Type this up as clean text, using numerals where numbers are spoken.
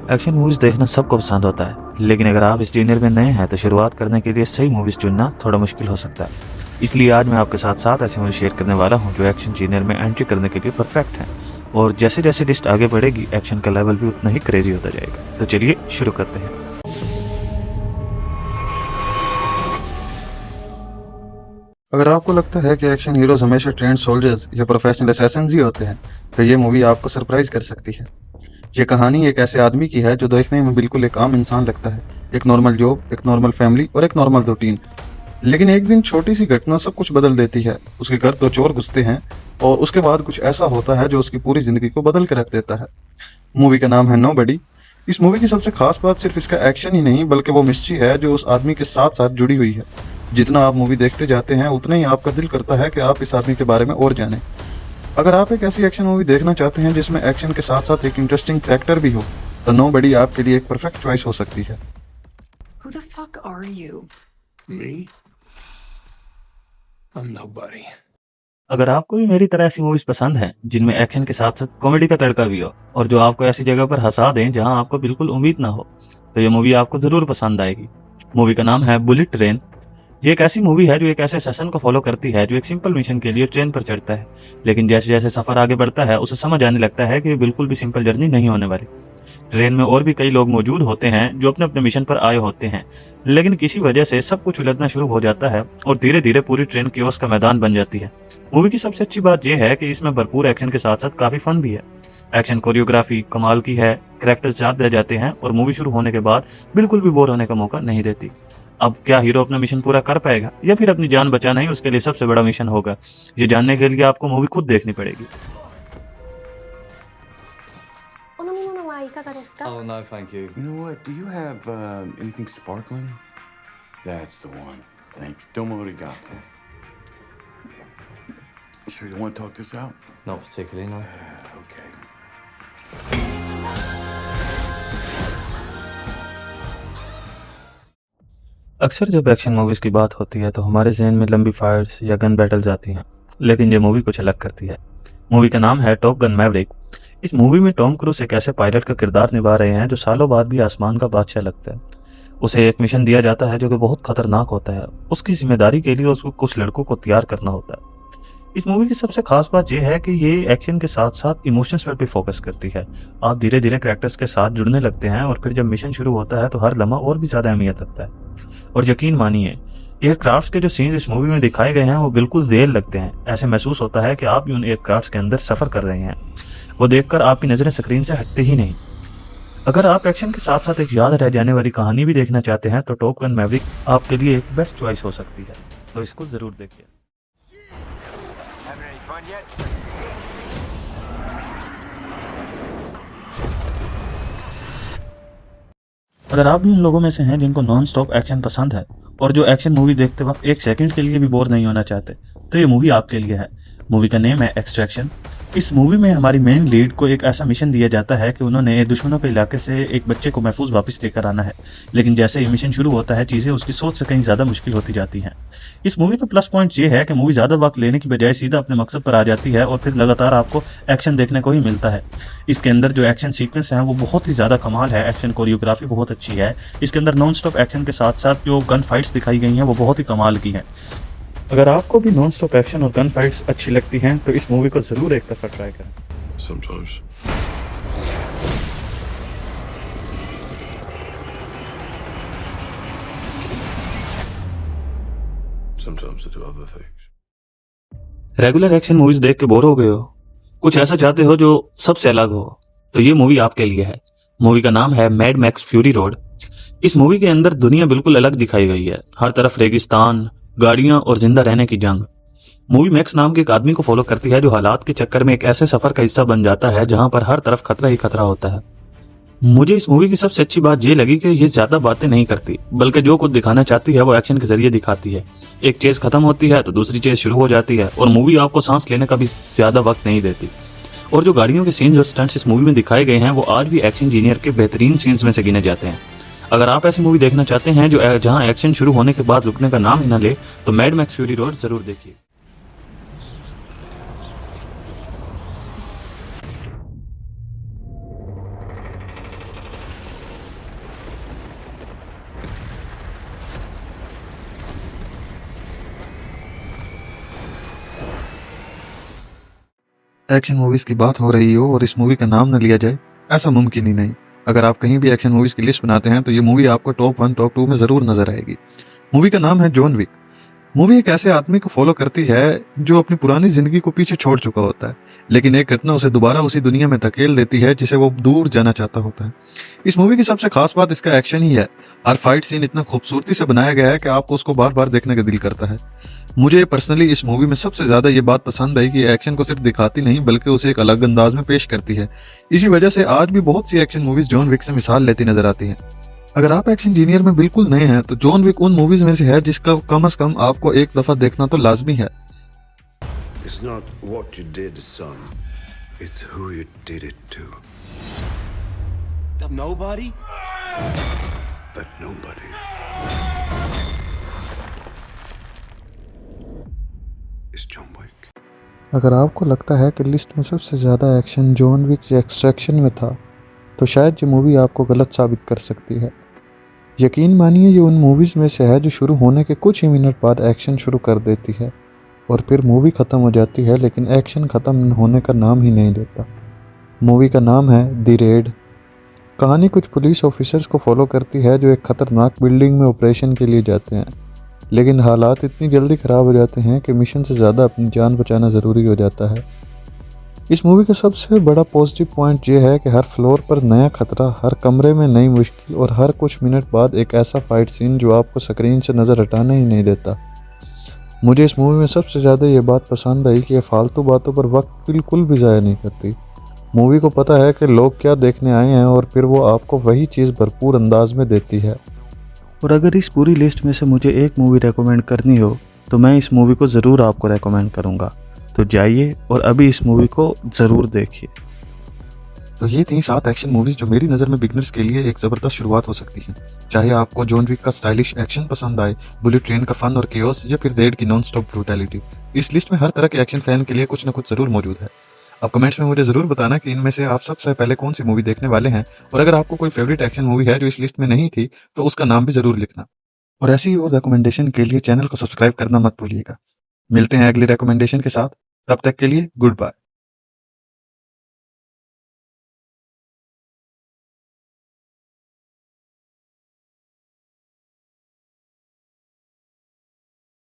Action movies देखना सबको पसंद होता है, लेकिन अगर आप इस जॉनर में नए हैं तो शुरुआत करने के लिए सही मूवीज चुनना थोड़ा मुश्किल हो सकता है। इसलिए आज मैं आपके साथ साथ ऐसी मूवी शेयर करने वाला हूं जो एक्शन जॉनर में एंट्री करने के लिए परफेक्ट हैं। और जैसे जैसे लिस्ट आगे बढ़ेगी एक्शन का लेवल भी उतना ही क्रेजी होता जाएगा। तो चलिए शुरू करते हैं। अगर आपको लगता है कि एक्शन हीरोज हमेशा ट्रेंड सोल्जर्स या प्रोफेशनल असैसिन्स ही होते हैं, तो ये मूवी आपको सरप्राइज कर सकती है। ये कहानी एक ऐसे आदमी की है जो देखने में बिल्कुल एक आम इंसान लगता है। एक नॉर्मल जॉब, एक नॉर्मल फैमिली और एक नॉर्मल रूटीन। लेकिन एक दिन छोटी सी घटना सब कुछ बदल देती है। उसके घर दो चोर घुसते हैं और उसके बाद कुछ ऐसा होता है जो उसकी पूरी जिंदगी को बदल कर रख देता है। मूवी का नाम है नोबडी। इस मूवी की सबसे खास बात सिर्फ इसका एक्शन ही नहीं बल्कि वो मिस्ट्री है जो उस आदमी के साथ साथ जुड़ी हुई है। जितना आप मूवी देखते जाते हैं उतना ही आपका दिल करता है कि आप इस आदमी के बारे में और जानें। अगर आप एक ऐसी एक्शन मूवी देखना चाहते हैं जिसमें एक्शन के साथ साथ एक इंटरेस्टिंग कैरेक्टर भी हो, तो नोबडी आपके लिए एक परफेक्ट चॉइस हो सकती है। Who the fuck are you? Me? I'm nobody. अगर आपको भी मेरी तरह ऐसी मूवीज पसंद हैं जिनमें एक्शन के साथ साथ कॉमेडी का तड़का भी हो और जो आपको ऐसी जगह पर हंसा दें जहां आपको बिल्कुल उम्मीद ना हो, तो ये मूवी आपको जरूर पसंद आएगी। मूवी का नाम है बुलेट ट्रेन। ये एक ऐसी मूवी है जो एक ऐसे सेशन को फॉलो करती है जो एक सिंपल मिशन के लिए ट्रेन पर चढ़ता है, लेकिन जैसे जैसे सफर आगे बढ़ता है उसे समझ आने लगता है कि ये बिल्कुल भी सिंपल जर्नी नहीं होने वाली। ट्रेन में और भी कई लोग मौजूद होते हैं जो अपने अपने मिशन पर आए होते हैं, लेकिन किसी वजह से सब कुछ उलझना शुरू हो जाता है और धीरे धीरे पूरी ट्रेन केओस का मैदान बन जाती है। मूवी की सबसे अच्छी बात यह है कि इसमें भरपूर एक्शन के साथ साथ काफी फन भी है। एक्शन कोरियोग्राफी कमाल की है, कैरेक्टर्स याद रह जाते हैं और मूवी शुरू होने के बाद बिल्कुल भी बोर होने का मौका नहीं देती। अब क्या हीरो अपना मिशन पूरा कर पाएगा या फिर अपनी जान बचाना ही उसके लिए सबसे बड़ा मिशन होगा, ये जानने के लिए आपको मूवी खुद देखनी पड़ेगी। お飲み物はいかがですか？ Oh, no, thank you. You know what? Do you have anything sparkling? That's the one. Thank you. Domo arigato. Sure you want to talk this out? Not particularly, no. Okay. अक्सर जब action movies की बात होती है तो हमारे जहन में लंबी फाइट्स या गन बैटल्स आती हैं, लेकिन ये मूवी कुछ अलग करती है। मूवी का नाम है टॉप गन मैवरिक। इस मूवी में टॉम क्रूज एक ऐसे पायलट का किरदार निभा रहे हैं जो सालों बाद भी आसमान का बादशाह लगता है। उसे एक मिशन दिया जाता है जो कि बहुत खतरनाक होता है। उसकी जिम्मेदारी के लिए उसको कुछ लड़कों को तैयार करना होता है। इस मूवी की सबसे खास बात यह है कि ये एक्शन के साथ साथ इमोशंस पर भी फोकस करती है। आप धीरे धीरे कैरेक्टर्स के साथ जुड़ने लगते हैं और फिर जब मिशन शुरू होता है तो हर लम्हा और भी ज्यादा अहमियत रखता है। और यकीन मानिए, एयरक्राफ्ट्स के जो सीन्स इस मूवी में दिखाए गए हैं वो बिल्कुल रियल लगते हैं। ऐसे महसूस होता है कि आप भी उन एयरक्राफ्ट्स के अंदर सफर कर रहे हैं। वो देखकर आपकी नजरें स्क्रीन से हटती ही नहीं। अगर आप एक्शन के साथ साथ एक याद रह जाने वाली कहानी भी देखना चाहते हैं तो टॉप गन मैवरिक आपके लिए एक बेस्ट चॉइस हो सकती है, तो इसको जरूर देखिए। अगर आप भी उन लोगों में से हैं जिनको नॉन स्टॉप एक्शन पसंद है और जो एक्शन मूवी देखते वक्त एक सेकंड के लिए भी बोर नहीं होना चाहते, तो ये मूवी आपके लिए है। मूवी का नेम है एक्सट्रैक्शन। इस मूवी में हमारी मेन लीड को एक ऐसा मिशन दिया जाता है कि उन्होंने दुश्मनों के इलाके से एक बच्चे को महफूज वापस लेकर आना है, लेकिन जैसे ही मिशन शुरू होता है चीजें उसकी सोच से कहीं ज्यादा मुश्किल होती जाती हैं। इस मूवी का प्लस पॉइंट ये है कि मूवी ज्यादा वक्त लेने की बजाय सीधा अपने मकसद पर आ जाती है और फिर लगातार आपको एक्शन देखने को ही मिलता है। इसके अंदर जो एक्शन सीक्वेंस है वो बहुत ही ज्यादा कमाल है। एक्शन कोरियोग्राफी बहुत अच्छी है। इसके अंदर नॉन स्टॉप एक्शन के साथ साथ जो गन फाइट्स दिखाई गई हैं वो बहुत ही कमाल की हैं। अगर आपको भी नॉन स्टॉप एक्शन और गन फाइट्स अच्छी लगती हैं तो इस मूवी को जरूर एक दफा ट्राई करें। Sometimes. Sometimes I do other things. Regular action movies देख के बोर हो गए हो, कुछ ऐसा चाहते हो जो सबसे अलग हो, तो ये मूवी आपके लिए है। मूवी का नाम है मैड मैक्स फ्यूरी रोड। इस मूवी के अंदर दुनिया बिल्कुल अलग दिखाई गई है। हर तरफ रेगिस्तान, गाड़ियां और जिंदा रहने की जंग। मूवी मैक्स नाम के एक आदमी को फॉलो करती है जो हालात के चक्कर में एक ऐसे सफर का हिस्सा बन जाता है जहां पर हर तरफ खतरा ही खतरा होता है। मुझे इस मूवी की सबसे अच्छी बात ये लगी कि ये ज्यादा बातें नहीं करती, बल्कि जो कुछ दिखाना चाहती है वो एक्शन के जरिए दिखाती है। एक चेज खत्म होती है तो दूसरी चेज शुरू हो जाती है और मूवी आपको सांस लेने का भी ज्यादा वक्त नहीं देती। और जो गाड़ियों के सीन्स और स्टंट्स इस मूवी में दिखाए गए हैं वो आज भी एक्शन इंजीनियर के बेहतरीन सीन्स में से गिने जाते हैं। अगर आप ऐसी मूवी देखना चाहते हैं जो जहां एक्शन शुरू होने के बाद रुकने का नाम ही ना ले, तो मैड मैक्स फ्यूरी रोड जरूर देखिए। एक्शन मूवीज की बात हो रही हो और इस मूवी का नाम न लिया जाए, ऐसा मुमकिन ही नहीं। अगर आप कहीं भी एक्शन मूवीज की लिस्ट बनाते हैं तो ये मूवी आपको टॉप 1 टॉप 2 में जरूर नजर आएगी। मूवी का नाम है जॉन विक। मूवी एक ऐसे आदमी को फॉलो करती है जो अपनी पुरानी जिंदगी को पीछे छोड़ चुका होता है, लेकिन एक घटना उसे दोबारा उसी दुनिया में धकेल देती है जिसे वो दूर जाना चाहता होता है। इस मूवी की सबसे खास बात इसका एक्शन ही है। हर फाइट सीन इतना खूबसूरती से बनाया गया है कि आपको उसको बार बार देखने का दिल करता है। मुझे पर्सनली इस मूवी में सबसे ज्यादा ये बात पसंद आई कि एक्शन को सिर्फ दिखाती नहीं बल्कि उसे एक अलग अंदाज में पेश करती है। इसी वजह से आज भी बहुत सी एक्शन मूवीज जॉन विक से मिसाल लेती नजर आती हैं। अगर आप एक्शन इंजीनियर में बिल्कुल नए हैं तो जॉन विक उन मूवीज में से है जिसका कम से कम आपको एक दफा देखना तो लाजमी है। It's not what you did, son. It's who you did it to. Nobody? That nobody is John Wick. अगर आपको लगता है कि लिस्ट में सबसे ज़्यादा एक्शन जॉन विक या एक्सट्रैक्शन में था तो शायद ये मूवी आपको गलत साबित कर सकती है। यकीन मानिए ये उन मूवीज़ में से है जो शुरू होने के कुछ ही मिनट बाद एक्शन शुरू कर देती है और फिर मूवी ख़त्म हो जाती है, लेकिन एक्शन ख़त्म होने का नाम ही नहीं लेता। मूवी का नाम है द रेड। कहानी कुछ पुलिस ऑफिसर्स को फॉलो करती है जो एक ख़तरनाक बिल्डिंग में ऑपरेशन के लिए जाते हैं, लेकिन हालात इतनी जल्दी ख़राब हो जाते हैं कि मिशन से ज़्यादा अपनी जान बचाना ज़रूरी हो जाता है। इस मूवी का सबसे बड़ा पॉजिटिव पॉइंट ये है कि हर फ्लोर पर नया खतरा, हर कमरे में नई मुश्किल और हर कुछ मिनट बाद एक ऐसा फाइट सीन जो आपको स्क्रीन से नज़र हटाने ही नहीं देता। मुझे इस मूवी में सबसे ज़्यादा ये बात पसंद आई कि ये फालतू बातों पर वक्त बिल्कुल भी ज़ाया नहीं करती। मूवी को पता है कि लोग क्या देखने आए हैं और फिर वो आपको वही चीज़ भरपूर अंदाज में देती है। और अगर इस पूरी लिस्ट में से मुझे एक मूवी रेकमेंड करनी हो तो मैं इस मूवी को ज़रूर आपको रेकमेंड करूँगा। तो जाइए और अभी इस मूवी को ज़रूर देखिए। तो ये थी 7 एक्शन मूवीज जो मेरी नज़र में बिगनर्स के लिए एक ज़बरदस्त शुरुआत हो सकती है। चाहे आपको जॉन विक का स्टाइलिश एक्शन पसंद आए, बुलेट ट्रेन का फन और केओस या फिर रेड की नॉन स्टॉप ब्रूटैलिटी, इस लिस्ट में हर तरह के एक्शन फैन के लिए कुछ न कुछ ज़रूर मौजूद है। अब कमेंट्स में मुझे ज़रूर बताना कि इनमें से आप सबसे पहले कौन सी मूवी देखने वाले हैं, और अगर आपको कोई फेवरेट एक्शन मूवी है जो इस लिस्ट में नहीं थी तो उसका नाम भी ज़रूर लिखना। और ऐसी ही और रिकमेंडेशन के लिए चैनल को सब्सक्राइब करना मत भूलिएगा। मिलते हैं अगली रिकमेंडेशन के साथ, तब तक के लिए गुड बाय।